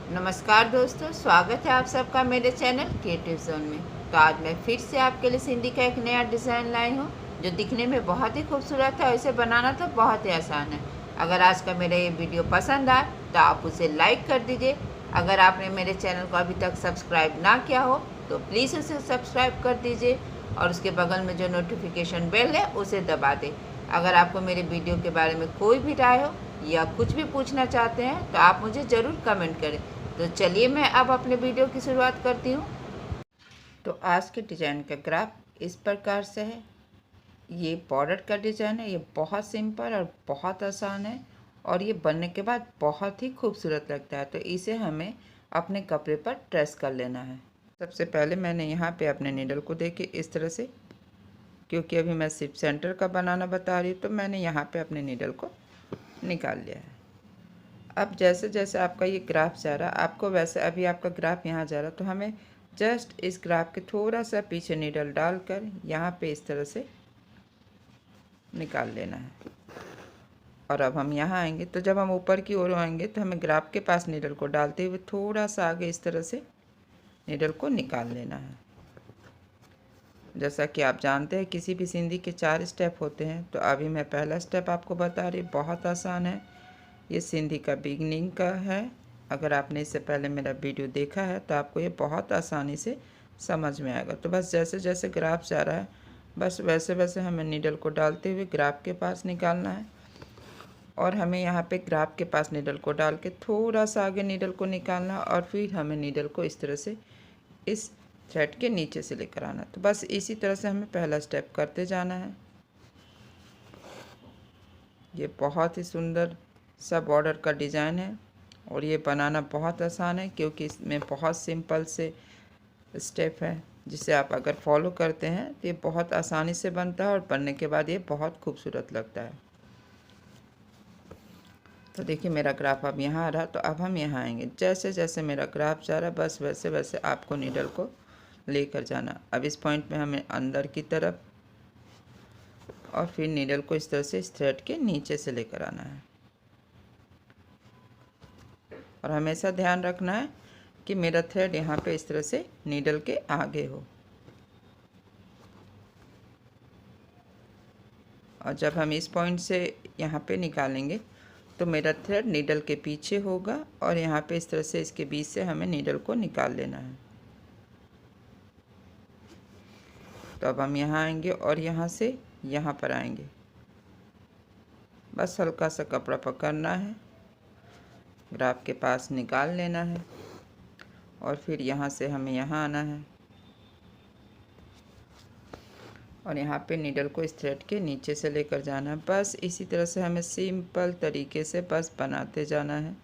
नमस्कार दोस्तों, स्वागत है आप सबका मेरे चैनल क्रिएटिव जोन में। तो आज मैं फिर से आपके लिए सिंधी का एक नया डिज़ाइन लाई हूँ जो दिखने में बहुत ही खूबसूरत है और इसे बनाना तो बहुत ही आसान है। अगर आज का मेरा ये वीडियो पसंद आए तो आप उसे लाइक कर दीजिए। अगर आपने मेरे चैनल को अभी तक सब्सक्राइब ना किया हो तो प्लीज़ उसे सब्सक्राइब कर दीजिए और उसके बगल में जो नोटिफिकेशन बेल है उसे दबा दें। अगर आपको मेरे वीडियो के बारे में कोई भी राय हो या कुछ भी पूछना चाहते हैं तो आप मुझे ज़रूर कमेंट करें। तो चलिए मैं अब अपने वीडियो की शुरुआत करती हूँ। तो आज के डिज़ाइन का ग्राफ इस प्रकार से है। ये बॉर्डर का डिज़ाइन है। ये बहुत सिंपल और बहुत आसान है और ये बनने के बाद बहुत ही खूबसूरत लगता है। तो इसे हमें अपने कपड़े पर ट्रेस कर लेना है। सबसे पहले मैंने यहाँ पे अपने नीडल को देखे इस तरह से, क्योंकि अभी मैं सिर्फ सेंटर का बनाना बता रही हूँ, तो मैंने यहाँ पे अपने नीडल को निकाल लिया है। अब जैसे जैसे आपका ये ग्राफ जा रहा, आपको वैसे अभी आपका ग्राफ यहाँ जा रहा, तो हमें जस्ट इस ग्राफ के थोड़ा सा पीछे नीडल डालकर यहाँ पे इस तरह से निकाल लेना है। और अब हम यहाँ आएंगे, तो जब हम ऊपर की ओर आएंगे तो हमें ग्राफ के पास नीडल को डालते हुए थोड़ा सा आगे इस तरह से नीडल को निकाल लेना है। जैसा कि आप जानते हैं किसी भी सिंधी के 4 स्टेप होते हैं, तो अभी मैं पहला स्टेप आपको बता रही, बहुत आसान है। ये सिंधी का बिगनिंग का है। अगर आपने इससे पहले मेरा वीडियो देखा है तो आपको ये बहुत आसानी से समझ में आएगा। तो बस जैसे जैसे ग्राफ जा रहा है, बस वैसे वैसे हमें नीडल को डालते हुए ग्राफ के पास निकालना है। और हमें यहाँ पे ग्राफ के पास नीडल को डाल के थोड़ा सा आगे नीडल को निकालना और फिर हमें नीडल को इस तरह से इस थ्रेड के नीचे से लेकर आना। तो बस इसी तरह से हमें पहला स्टेप करते जाना है। ये बहुत ही सुंदर सा बॉर्डर का डिज़ाइन है और ये बनाना बहुत आसान है, क्योंकि इसमें बहुत सिंपल से स्टेप है जिसे आप अगर फॉलो करते हैं तो ये बहुत आसानी से बनता है और बनने के बाद ये बहुत खूबसूरत लगता है। तो देखिए मेरा ग्राफ अब यहाँ आ रहा, तो अब हम यहाँ आएंगे। जैसे जैसे मेरा ग्राफ जा रहा, बस वैसे वैसे आपको नीडल को लेकर जाना। अब इस पॉइंट में हमें अंदर की तरफ और फिर नीडल को इस तरह से इस थ्रेड के नीचे से लेकर आना है। और हमेशा ध्यान रखना है कि मेरा थ्रेड यहाँ पे इस तरह से नीडल के आगे हो। और जब हम इस पॉइंट से यहाँ पे निकालेंगे तो मेरा थ्रेड नीडल के पीछे होगा और यहाँ पे इस तरह से इसके बीच से हमें नीडल को निकाल लेना है। तो अब हम यहाँ आएंगे और यहाँ से यहाँ पर आएंगे। बस हल्का सा कपड़ा पकड़ना है, ग्राफ के पास निकाल लेना है और फिर यहाँ से हमें यहाँ आना है और यहाँ पे नीडल को इस थ्रेड के नीचे से लेकर जाना है। बस इसी तरह से हमें सिंपल तरीके से बस बनाते जाना है।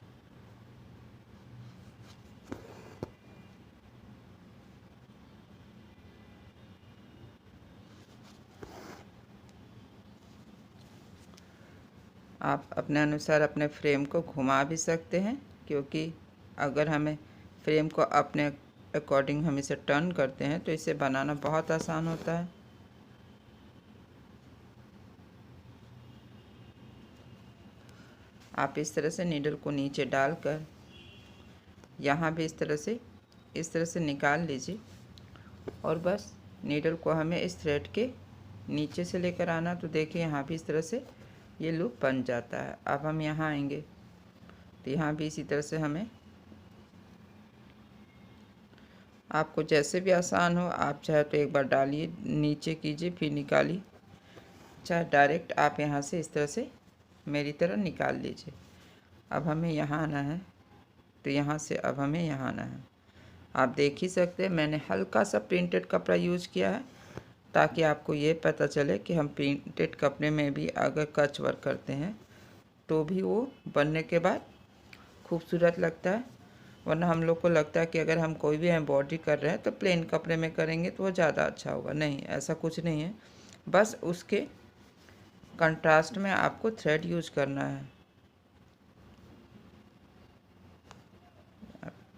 आप अपने अनुसार अपने फ्रेम को घुमा भी सकते हैं, क्योंकि अगर हमें फ्रेम को अपने अकॉर्डिंग हम इसे टर्न करते हैं तो इसे बनाना बहुत आसान होता है। आप इस तरह से नीडल को नीचे डालकर यहाँ भी इस तरह से निकाल लीजिए और बस नीडल को हमें इस थ्रेड के नीचे से लेकर आना। तो देखिए यहाँ भी इस तरह से ये लूप बन जाता है। अब हम यहाँ आएंगे तो यहाँ भी इसी तरह से हमें, आपको जैसे भी आसान हो, आप चाहे तो एक बार डालिए, नीचे कीजिए, फिर निकालिए, चाहे डायरेक्ट आप यहाँ से इस तरह से मेरी तरह निकाल लीजिए। अब हमें यहाँ आना है, तो यहाँ से अब हमें यहाँ आना है। आप देख ही सकते हैं मैंने हल्का सा प्रिंटेड कपड़ा यूज़ किया है, ताकि आपको ये पता चले कि हम प्रिंटेड कपड़े में भी अगर कच वर्क करते हैं तो भी वो बनने के बाद खूबसूरत लगता है। वरना हम लोग को लगता है कि अगर हम कोई भी एम्ब्रॉयडरी कर रहे हैं तो प्लेन कपड़े में करेंगे तो वो ज़्यादा अच्छा होगा। नहीं, ऐसा कुछ नहीं है। बस उसके कंट्रास्ट में आपको थ्रेड यूज़ करना है।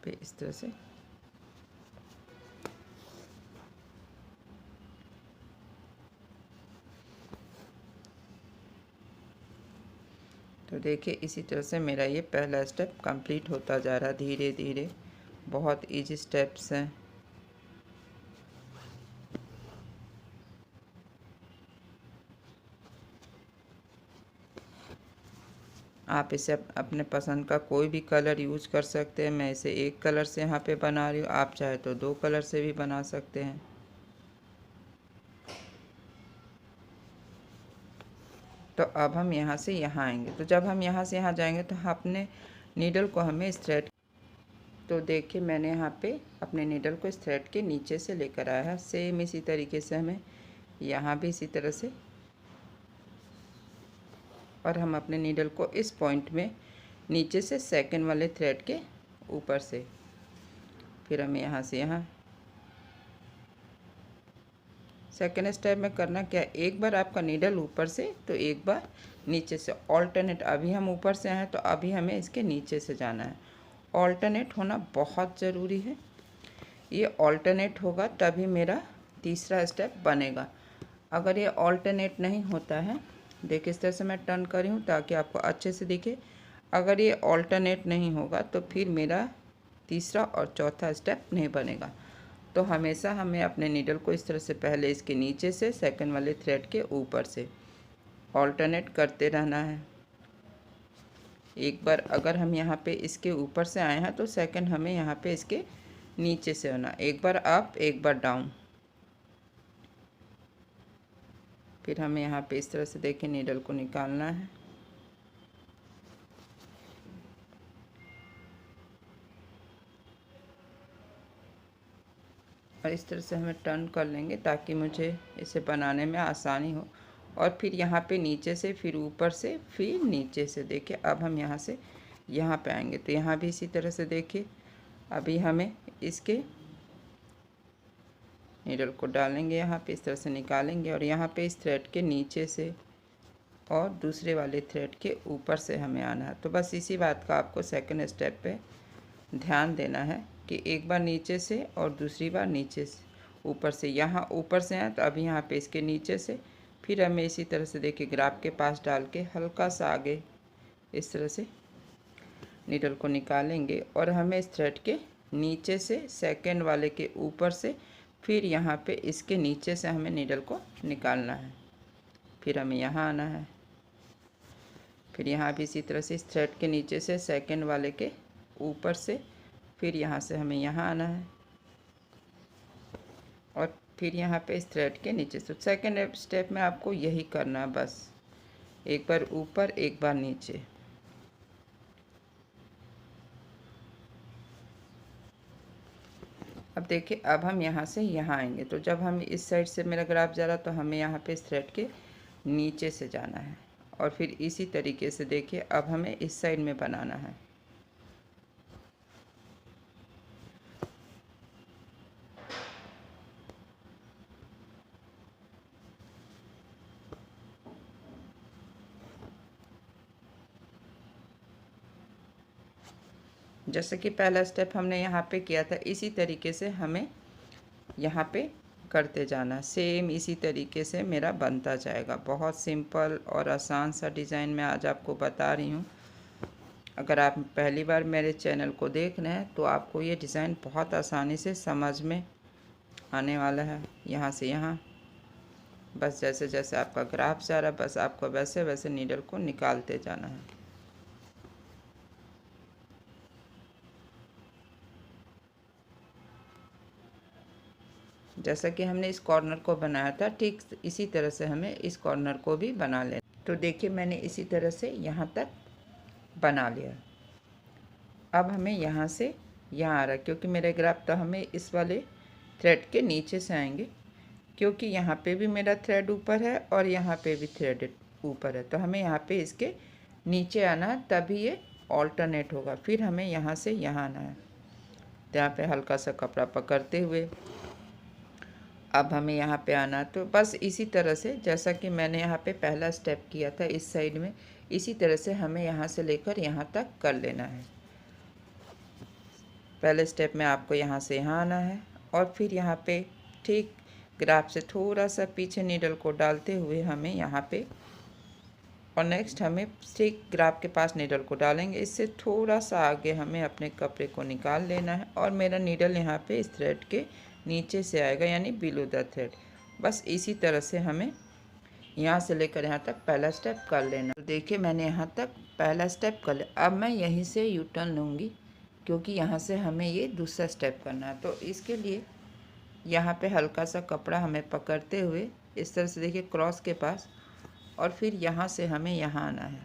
पे इस तरह से तो देखिए इसी तरह से मेरा ये पहला स्टेप कंप्लीट होता जा रहा है धीरे धीरे। बहुत इजी स्टेप्स हैं। आप इसे अपने पसंद का कोई भी कलर यूज कर सकते हैं। मैं इसे एक कलर से यहाँ पे बना रही हूँ, आप चाहे तो 2 कलर से भी बना सकते हैं। तो अब हम यहाँ से यहाँ आएंगे। तो जब हम यहाँ से यहाँ जाएंगे तो अपने नीडल को हमें इस थ्रेड, तो देखिए मैंने यहाँ पे अपने नीडल को इस थ्रेड के नीचे से लेकर आया है। सेम इसी तरीके से हमें यहाँ भी इसी तरह से, और हम अपने नीडल को इस पॉइंट में नीचे से सेकंड वाले थ्रेड के ऊपर से, फिर हमें यहाँ से यहाँ सेकेंड स्टेप में करना क्या, एक बार आपका नीडल ऊपर से तो एक बार नीचे से, ऑल्टरनेट। अभी हम ऊपर से आए तो अभी हमें इसके नीचे से जाना है। ऑल्टरनेट होना बहुत ज़रूरी है। ये ऑल्टरनेट होगा तभी मेरा तीसरा स्टेप बनेगा। अगर ये ऑल्टरनेट नहीं होता है, देखिए इस तरह से मैं टर्न कर रही हूँ ताकि आपको अच्छे से दिखे। अगर ये ऑल्टरनेट नहीं होगा तो फिर मेरा तीसरा और चौथा स्टेप नहीं बनेगा। तो हमेशा हमें अपने नीडल को इस तरह से पहले इसके नीचे से सेकंड वाले थ्रेड के ऊपर से ऑल्टरनेट करते रहना है। एक बार अगर हम यहाँ पे इसके ऊपर से आए हैं तो सेकंड हमें यहाँ पे इसके नीचे से होना, एक बार अप एक बार डाउन। फिर हमें यहाँ पे इस तरह से देखिए नीडल को निकालना है। और इस तरह से हमें टर्न कर लेंगे ताकि मुझे इसे बनाने में आसानी हो। और फिर यहाँ पे नीचे से, फिर ऊपर से, फिर नीचे से। देखिए अब हम यहाँ से यहाँ पे आएंगे तो यहाँ भी इसी तरह से देखिए अभी हमें इसके नीडल को डालेंगे, यहाँ पे इस तरह से निकालेंगे और यहाँ पे इस थ्रेड के नीचे से और दूसरे वाले थ्रेड के ऊपर से हमें आना है। तो बस इसी बात का आपको सेकंड स्टेप पे ध्यान देना है कि एक बार नीचे से और दूसरी बार नीचे से, ऊपर से। यहाँ ऊपर से आए तो अभी यहाँ पे इसके नीचे से, फिर हमें इसी तरह से देखिए ग्राफ के पास डाल के हल्का सा आगे इस तरह से नीडल को निकालेंगे और हमें इस थ्रेड के नीचे से सेकंड वाले के ऊपर से, फिर यहाँ पे इसके नीचे से हमें नीडल को निकालना है। फिर हमें यहाँ आना है, फिर यहाँ भी इसी तरह से इस थ्रेड के नीचे से सेकंड वाले के ऊपर से, फिर यहाँ से हमें यहाँ आना है और फिर यहाँ पे इस थ्रेड के नीचे से। सेकंड स्टेप में आपको यही करना है, बस एक बार ऊपर एक बार नीचे। अब देखिए अब हम यहाँ से यहाँ आएंगे तो जब हम इस साइड से मेरा ग्राफ जा रहा तो हमें यहाँ पे इस थ्रेड के नीचे से जाना है और फिर इसी तरीके से देखिए अब हमें इस साइड में बनाना है। जैसे कि पहला स्टेप हमने यहाँ पे किया था, इसी तरीके से हमें यहाँ पे करते जाना। सेम इसी तरीके से मेरा बनता जाएगा। बहुत सिंपल और आसान सा डिज़ाइन मैं आज आपको बता रही हूँ। अगर आप पहली बार मेरे चैनल को देख रहे हैं तो आपको ये डिज़ाइन बहुत आसानी से समझ में आने वाला है। यहाँ से यहाँ बस जैसे जैसे आपका ग्राफ जा रहा है बस आपको वैसे वैसे नीडल को निकालते जाना है। जैसा कि हमने इस कॉर्नर को बनाया था ठीक इसी तरह से हमें इस कॉर्नर को भी बना लेना। तो देखिए मैंने इसी तरह से यहाँ तक बना लिया। अब हमें यहाँ से यहाँ आ रहा है क्योंकि मेरे ग्राफ तो हमें इस वाले थ्रेड के नीचे से आएंगे क्योंकि यहाँ पे भी मेरा थ्रेड ऊपर है और यहाँ पे भी थ्रेड ऊपर है। तो हमें यहाँ पे इसके नीचे आना है तभी ये ऑल्टरनेट होगा। फिर हमें यहाँ से यहाँ आना है तो यहाँ पे हल्का सा कपड़ा पकड़ते हुए अब हमें यहाँ पे आना। तो बस इसी तरह से जैसा कि मैंने यहाँ पे पहला स्टेप किया था इस साइड में, इसी तरह से हमें यहाँ से लेकर यहाँ तक कर लेना है। पहले स्टेप में आपको यहाँ से यहाँ आना है और फिर यहाँ पे ठीक ग्राफ से थोड़ा सा पीछे नीडल को डालते हुए हमें यहाँ पे और नेक्स्ट हमें ठीक ग्राफ के पास नीडल को डालेंगे। इससे थोड़ा सा आगे हमें अपने कपड़े को निकाल लेना है और मेरा नीडल यहाँ पे इस थ्रेड के नीचे से आएगा, यानी बिलो द थ्रेड। बस इसी तरह से हमें यहाँ से लेकर यहाँ तक पहला स्टेप कर लेना। तो देखिए मैंने यहाँ तक पहला स्टेप कर लिया। अब मैं यहीं से यू टर्न लूँगी क्योंकि यहाँ से हमें ये दूसरा स्टेप करना है। तो इसके लिए यहाँ पे हल्का सा कपड़ा हमें पकड़ते हुए इस तरह से देखिए क्रॉस के पास, और फिर यहाँ से हमें यहाँ आना है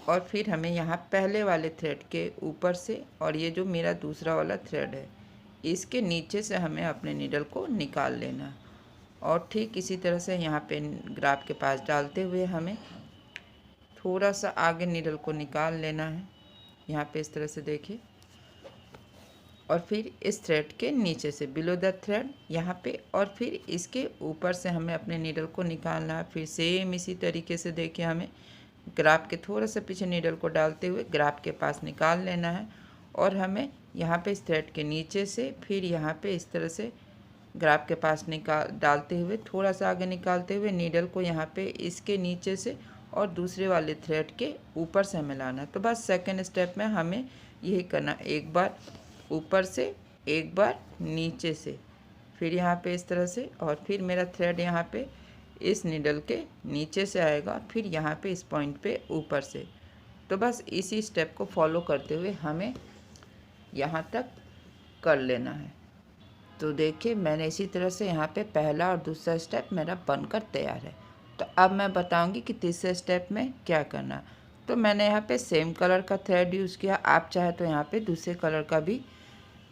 और फिर हमें यहाँ पहले वाले थ्रेड के ऊपर से और ये जो मेरा दूसरा वाला थ्रेड है इसके नीचे से हमें अपने नीडल को निकाल लेना है। और ठीक इसी तरह से यहाँ पे ग्राफ के पास डालते हुए हमें थोड़ा सा आगे नीडल को निकाल लेना है, यहाँ पे इस तरह से देखिए, और फिर इस थ्रेड के नीचे से बिलो द थ्रेड यहाँ पे, और फिर इसके ऊपर से हमें अपने नीडल को निकालना है। फिर सेम इसी तरीके से देखिए हमें ग्राफ के थोड़ा सा पीछे नीडल को डालते हुए ग्राफ के पास निकाल लेना है और हमें यहाँ पे इस थ्रेड के नीचे से फिर यहाँ पे इस तरह से ग्राफ के पास डालते हुए थोड़ा सा आगे निकालते हुए नीडल को यहाँ पे इसके नीचे से और दूसरे वाले थ्रेड के ऊपर से हमें लाना है। तो बस सेकंड स्टेप में हमें यही करना, एक बार ऊपर से एक बार नीचे से, फिर यहाँ पे इस तरह से, और फिर मेरा थ्रेड यहाँ पे इस नीडल के नीचे से आएगा, फिर यहाँ पे इस पॉइंट पे ऊपर से। तो बस इसी स्टेप को फॉलो करते हुए हमें यहाँ तक कर लेना है। तो देखिए मैंने इसी तरह से यहाँ पे पहला और दूसरा स्टेप मेरा बनकर तैयार है। तो अब मैं बताऊंगी कि तीसरे स्टेप में क्या करना है। तो मैंने यहाँ पे सेम कलर का थ्रेड यूज़ किया, आप चाहे तो यहाँ पे दूसरे कलर का भी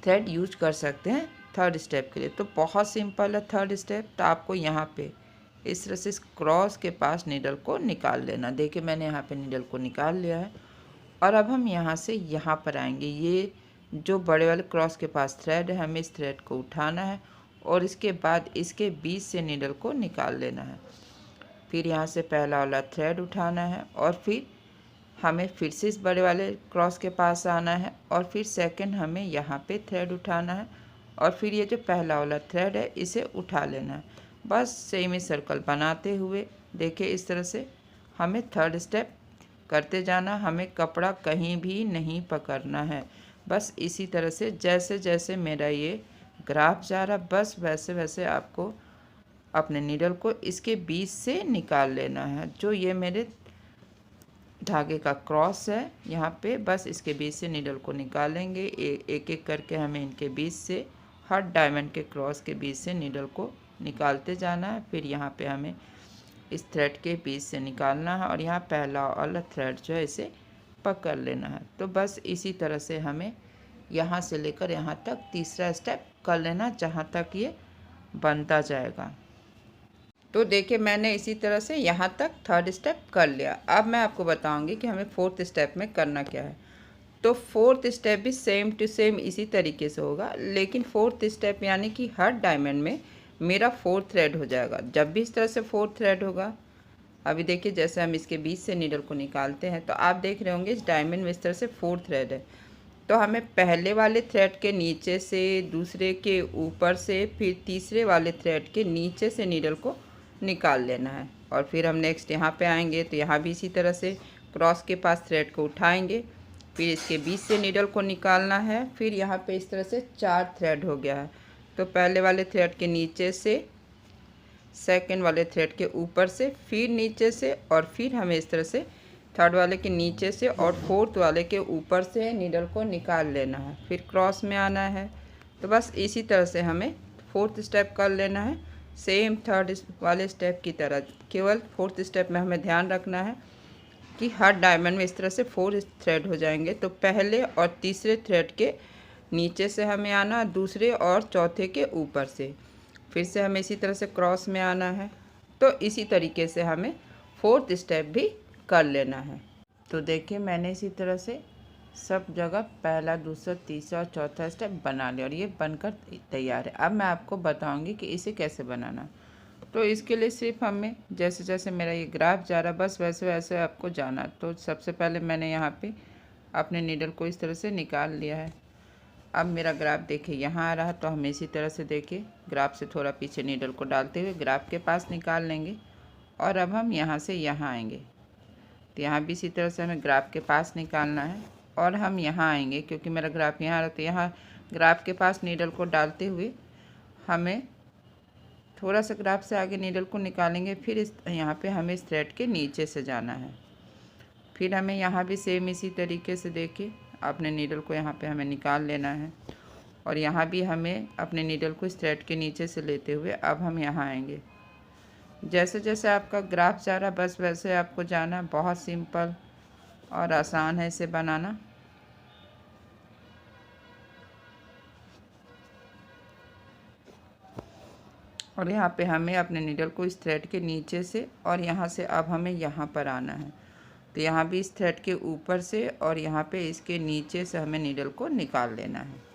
थ्रेड यूज कर सकते हैं थर्ड स्टेप के लिए। तो बहुत सिंपल है थर्ड स्टेप। तो आपको यहाँ पे इस तरह से क्रॉस के पास नीडल को निकाल लेना। देखिए मैंने यहाँ पे नीडल को निकाल लिया है और अब हम यहाँ से यहाँ पर आएंगे। ये जो बड़े वाले क्रॉस के पास थ्रेड है, हमें इस थ्रेड को उठाना है और इसके बाद इसके बीच से नीडल को निकाल लेना है। फिर यहाँ से पहला वाला थ्रेड उठाना है और फिर हमें फिर से इस बड़े वाले क्रॉस के पास आना है और फिर सेकंड हमें यहाँ पे थ्रेड उठाना है और फिर ये जो पहला वाला थ्रेड है इसे उठा लेना है। बस सेम ही सर्कल बनाते हुए देखिए इस तरह से हमें थर्ड स्टेप करते जाना। हमें कपड़ा कहीं भी नहीं पकड़ना है। बस इसी तरह से जैसे जैसे मेरा ये ग्राफ जा रहा बस वैसे वैसे आपको अपने नीडल को इसके बीच से निकाल लेना है। जो ये मेरे धागे का क्रॉस है यहाँ पे, बस इसके बीच से नीडल को निकालेंगे। एक एक करके हमें इनके बीच से हर डायमंड के क्रॉस के बीच से नीडल को निकालते जाना है। फिर यहाँ पे हमें इस थ्रेड के बीच से निकालना है और यहाँ पहला वाला थ्रेड जो है इसे पकड़ लेना है। तो बस इसी तरह से हमें यहाँ से लेकर यहाँ तक तीसरा स्टेप कर लेना जहाँ तक ये बनता जाएगा। तो देखिए मैंने इसी तरह से यहाँ तक थर्ड स्टेप कर लिया। अब मैं आपको बताऊंगी कि हमें फोर्थ स्टेप में करना क्या है। तो फोर्थ स्टेप भी सेम टू सेम इसी तरीके से होगा, लेकिन फोर्थ स्टेप यानी कि हर डायमंड में मेरा फोर्थ थ्रेड हो जाएगा। जब भी इस तरह से फोर्थ थ्रेड होगा, अभी देखिए जैसे हम इसके बीच से नीडल को निकालते हैं तो आप देख रहे होंगे इस डायमंड में इस तरह से फोर्थ थ्रेड है। तो हमें पहले वाले थ्रेड के नीचे से, दूसरे के ऊपर से, फिर तीसरे वाले थ्रेड के नीचे से नीडल को निकाल लेना है। और फिर हम नेक्स्ट यहाँ पे आएंगे तो यहाँ भी इसी तरह से क्रॉस के पास थ्रेड को उठाएंगे, फिर इसके बीच से नीडल को निकालना है। फिर यहाँ पे इस तरह से 4 थ्रेड हो गया है। तो पहले वाले थ्रेड के नीचे से, सेकंड वाले थ्रेड के ऊपर से, फिर नीचे से, और फिर हमें इस तरह से थर्ड वाले के नीचे से और फोर्थ वाले के ऊपर से नीडल को निकाल लेना है। फिर क्रॉस में आना है। तो बस इसी तरह से हमें फोर्थ स्टेप कर लेना है, सेम थर्ड वाले स्टेप की तरह। केवल फोर्थ स्टेप में हमें ध्यान रखना है कि हर डायमंड में इस तरह से 4 थ्रेड हो जाएंगे। तो पहले और तीसरे थ्रेड के नीचे से हमें आना, दूसरे और चौथे के ऊपर से, फिर से हमें इसी तरह से क्रॉस में आना है। तो इसी तरीके से हमें फोर्थ स्टेप भी कर लेना है। तो देखिए मैंने इसी तरह से सब जगह पहला, दूसरा, तीसरा और चौथा स्टेप बना लिया और ये बनकर तैयार है। अब मैं आपको बताऊंगी कि इसे कैसे बनाना। तो इसके लिए सिर्फ हमें जैसे जैसे मेरा ये ग्राफ जा रहा बस वैसे वैसे आपको जाना। तो सबसे पहले मैंने यहाँ पे अपने नीडल को इस तरह से निकाल लिया है। अब मेरा ग्राफ देखिए यहाँ आ रहा है, तो हम इसी तरह से देखिए ग्राफ से थोड़ा पीछे नीडल को डालते हुए ग्राफ के पास निकाल लेंगे और अब हम यहाँ से यहाँ आएंगे, तो यहाँ भी इसी तरह से हमें ग्राफ के पास निकालना है। और हम यहाँ आएंगे, क्योंकि मेरा ग्राफ यहाँ रहता है, यहाँ ग्राफ के पास नीडल को डालते हुए हमें थोड़ा सा ग्राफ से आगे नीडल को निकालेंगे। फिर इस यहाँ पे हमें इस थ्रेड के नीचे से जाना है। फिर हमें यहाँ भी सेम इसी तरीके से देखिए अपने नीडल को यहाँ पे हमें निकाल लेना है। और यहाँ भी हमें अपने नीडल को इस थ्रेड के नीचे से लेते हुए अब हम यहाँ आएंगे। जैसे जैसे आपका ग्राफ जा रहा बस वैसे आपको जाना। बहुत सिंपल और आसान है इसे बनाना। और यहाँ पे हमें अपने नीडल को इस थ्रेड के नीचे से और यहाँ से अब हमें यहाँ पर आना है। तो यहाँ भी इस थ्रेड के ऊपर से और यहाँ पे इसके नीचे से हमें नीडल को निकाल लेना है।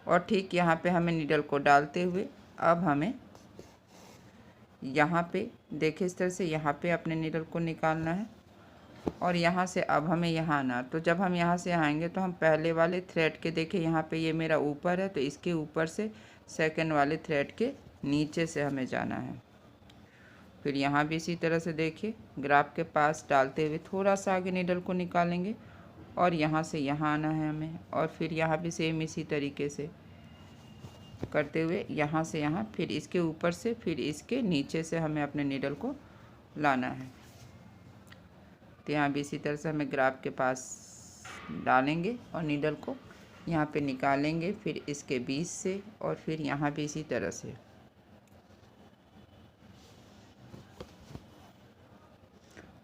और ठीक यहाँ पे हमें नीडल को डालते हुए अब हमें यहाँ पे देखिए इस तरह से यहाँ पे अपने नीडल को निकालना है। और यहाँ से अब हमें यहाँ आना। तो जब हम यहाँ से आएंगे तो हम पहले वाले थ्रेड के देखिए यहाँ पे ये मेरा ऊपर है, तो इसके ऊपर से सेकंड वाले थ्रेड के नीचे से हमें जाना है। फिर यहाँ भी इसी तरह से देखिए ग्राफ के पास डालते हुए थोड़ा सा आगे नीडल को निकालेंगे और यहाँ से यहाँ आना है हमें। और फिर यहाँ भी सेम इसी तरीके से करते हुए यहाँ से यहाँ, फिर इसके ऊपर से, फिर इसके नीचे से हमें अपने नीडल को लाना है। तो यहाँ भी इसी तरह से हमें ग्राफ के पास डालेंगे और नीडल को यहाँ पे निकालेंगे, फिर इसके बीच से, और फिर यहाँ भी इसी तरह से।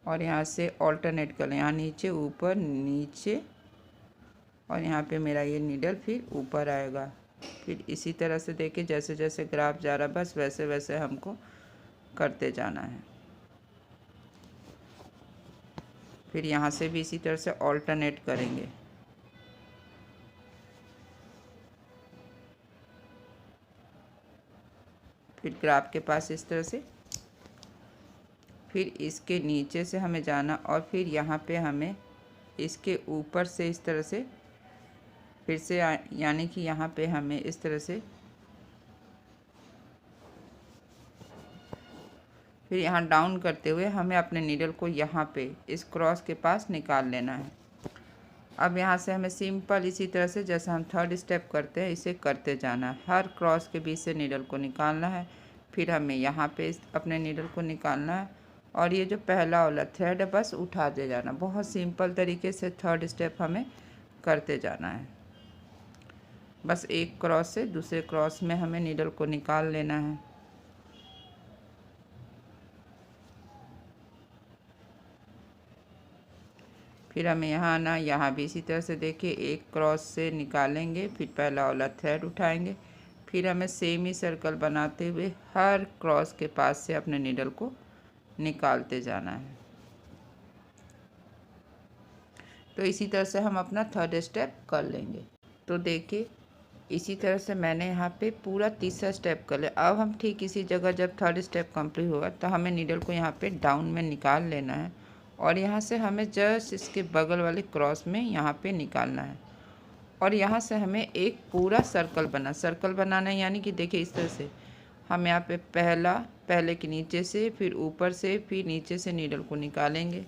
और यहाँ से ऑल्टरनेट कर लें, यहाँ नीचे ऊपर नीचे, और यहाँ पे मेरा ये नीडल फिर ऊपर आएगा। फिर इसी तरह से देखिए जैसे जैसे ग्राफ जा रहा बस वैसे वैसे हमको करते जाना है। फिर यहाँ से भी इसी तरह से ऑल्टरनेट करेंगे। फिर ग्राफ के पास इस तरह से, फिर इसके नीचे से हमें जाना, और फिर यहाँ पे हमें इसके ऊपर से इस तरह से फिर से यानी कि यहाँ पे हमें इस तरह से, फिर यहाँ डाउन करते हुए हमें अपने नीडल को यहाँ पे इस क्रॉस के पास निकाल लेना है। अब यहाँ से हमें सिंपल इसी तरह से जैसा हम थर्ड स्टेप करते हैं इसे करते जाना है। हर क्रॉस के बीच से नीडल को निकालना है। फिर हमें यहाँ पे अपने नीडल को निकालना है और ये जो पहला वाला थ्रेड है बस उठा दे जाना। बहुत सिंपल तरीके से थर्ड स्टेप हमें करते जाना है। बस एक क्रॉस से दूसरे क्रॉस में हमें नीडल को निकाल लेना है। फिर हमें यहाँ आना, यहाँ भी इसी तरह से देखिए एक क्रॉस से निकालेंगे, फिर पहला वाला थ्रेड उठाएंगे, फिर हमें सेम ही सर्कल बनाते हुए हर क्रॉस के पास से अपने नीडल को निकालते जाना है। तो इसी तरह से हम अपना थर्ड स्टेप कर लेंगे। तो देखिए इसी तरह से मैंने यहाँ पे पूरा तीसरा स्टेप कर लिया। अब हम ठीक इसी जगह जब थर्ड स्टेप कंप्लीट होगा तो हमें नीडल को यहाँ पे डाउन में निकाल लेना है और यहाँ से हमें जस्ट इसके बगल वाले क्रॉस में यहाँ पे निकालना है। और यहाँ से हमें एक पूरा सर्कल बनाना है, यानी कि देखिए इस तरह से हम यहाँ पे पहले के नीचे से, फिर ऊपर से, फिर नीचे से नीडल को निकालेंगे।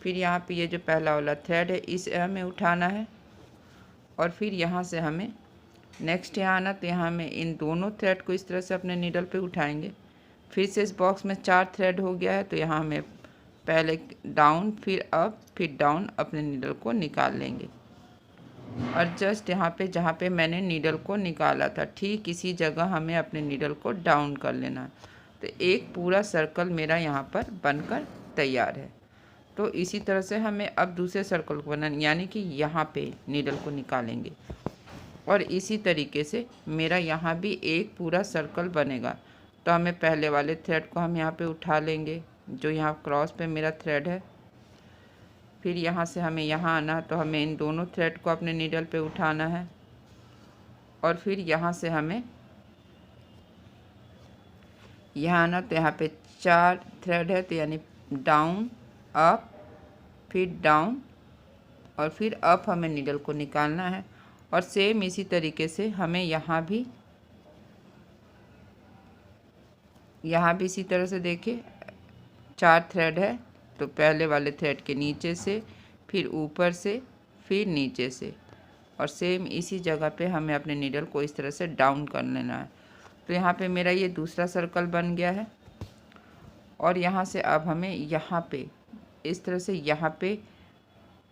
फिर यहाँ पे ये जो पहला वाला थ्रेड है इसे हमें उठाना है और फिर यहाँ से हमें नेक्स्ट यहाँ आना। तो यहाँ हमें इन दोनों थ्रेड को इस तरह से अपने नीडल पे उठाएंगे। फिर से इस बॉक्स में 4 थ्रेड हो गया है, तो यहाँ हमें पहले डाउन, फिर अप, फिर डाउन अपने नीडल को निकाल लेंगे। और जस्ट यहाँ पे जहाँ पे मैंने नीडल को निकाला था ठीक इसी जगह हमें अपने नीडल को डाउन कर लेना है। तो एक पूरा सर्कल मेरा यहाँ पर बनकर तैयार है। तो इसी तरह से हमें अब दूसरे सर्कल को बनाना, यानी कि यहाँ पे नीडल को निकालेंगे और इसी तरीके से मेरा यहाँ भी एक पूरा सर्कल बनेगा। तो हमें पहले वाले थ्रेड को हम यहाँ पे उठा लेंगे, जो यहाँ क्रॉस पे मेरा थ्रेड है। फिर यहाँ से हमें यहाँ आना, तो हमें इन दोनों थ्रेड को अपने नीडल पे उठाना है और फिर यहाँ से हमें यहाँ आना। तो यहाँ पे 4 थ्रेड है, तो यानी डाउन, अप, फिर डाउन और फिर अप हमें नीडल को निकालना है। और सेम इसी तरीके से हमें यहाँ भी इसी तरह से देखिए 4 थ्रेड है, तो पहले वाले थ्रेड के नीचे से, फिर ऊपर से, फिर नीचे से, और सेम इसी जगह पे हमें अपने नीडल को इस तरह से डाउन कर लेना है। तो यहाँ पे मेरा ये दूसरा सर्कल बन गया है, और यहाँ से अब हमें यहाँ पे इस तरह से यहाँ पे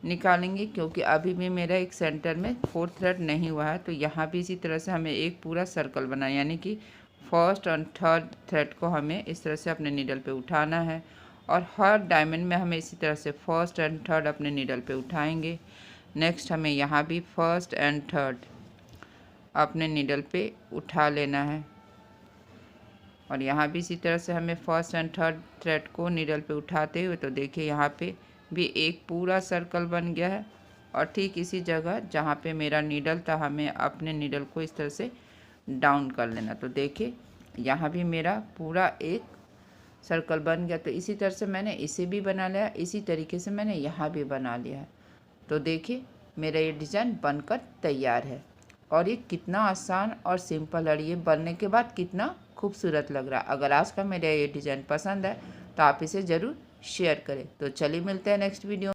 निकालेंगे, क्योंकि अभी भी मेरा एक सेंटर में 4 थ्रेड नहीं हुआ है। तो यहाँ भी इसी तरह से हमें एक पूरा सर्कल बनाना, यानी कि फर्स्ट और थर्ड थ्रेड को हमें इस तरह से अपने नीडल पे उठाना है, और हर डायमंड में हमें इसी तरह से फर्स्ट एंड थर्ड अपने नीडल पे उठाएंगे। नेक्स्ट हमें यहाँ भी फर्स्ट एंड थर्ड अपने नीडल पे उठा लेना है, और यहाँ भी इसी तरह से हमें फर्स्ट एंड थर्ड थ्रेड को नीडल पे उठाते हुए, तो देखिए यहाँ पे भी एक पूरा सर्कल बन गया है। और ठीक इसी जगह जहाँ पे मेरा नीडल था, हमें अपने नीडल को इस तरह से डाउन कर लेना। तो देखिए यहाँ भी मेरा पूरा एक सर्कल बन गया। तो इसी तरह से मैंने इसे भी बना लिया, इसी तरीके से मैंने यहाँ भी बना लिया है। तो देखिए मेरा ये डिज़ाइन बनकर तैयार है, और ये कितना आसान और सिंपल है, ये बनने के बाद कितना खूबसूरत लग रहा है। अगर आज का मेरा ये डिज़ाइन पसंद है तो आप इसे ज़रूर शेयर करें। तो चलिए मिलते हैं नेक्स्ट वीडियो।